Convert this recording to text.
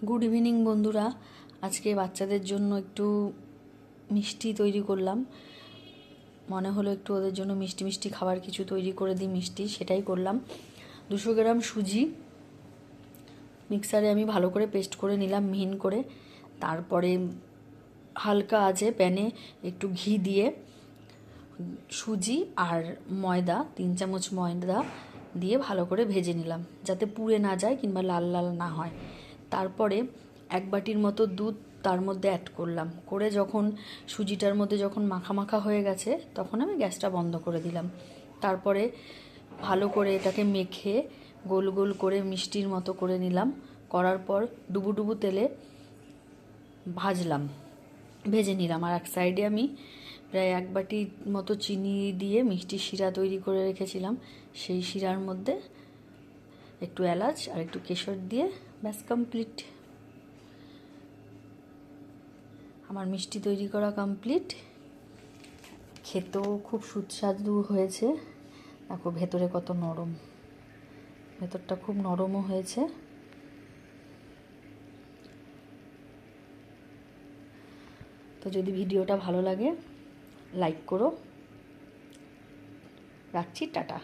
Good evening বন্ধুরা। আজকে বাচ্চাদের জন্য একটু মিষ্টি তৈরি করলাম। মনে হলো একটু ওদের জন্য মিষ্টি মিষ্টি খাবার কিছু তৈরি করে দিই, মিষ্টি, সেটাই করলাম। 200 গ্রাম সুজি মিক্সারে আমি ভালো করে পেস্ট করে নিলাম, মিহিন করে। তারপরে হালকা আঁচে প্যানে একটু ঘি দিয়ে সুজি আর ময়দা, 3 চামচ ময়দা দিয়ে ভালো করে ভেজে নিলাম, যাতে পুড়ে না যায় কিংবা লাল লাল না হয়। তারপরে 1 বাটির মতো দুধ তার মধ্যে অ্যাড করলাম, করে যখন সুজিটার মধ্যে যখন মাখা মাখা হয়ে গেছে তখন আমি গ্যাসটা বন্ধ করে দিলাম। তারপরে ভালো করে এটাকে মেখে গোল গোল করে মিষ্টির মতো করে নিলাম। করার পর ডুবু ডুবু তেলে ভেজে নিলাম। আর এক সাইডে আমি প্রায় 1 বাটি মতো চিনি দিয়ে মিষ্টি শিরা তৈরি করে রেখেছিলাম, সেই শিরার মধ্যে একটু এলাচ আর একটু কেশর দিয়ে ব্যাস কমপ্লিট। আমার মিষ্টি তৈরি করা কমপ্লিট। খেতেও খুব সুস্বাদু হয়েছে। দেখো ভেতরে কত নরম, ভেতরটা খুব নরমও হয়েছে। তো যদি ভিডিওটা ভালো লাগে লাইক করো। রাখছি, টাটা।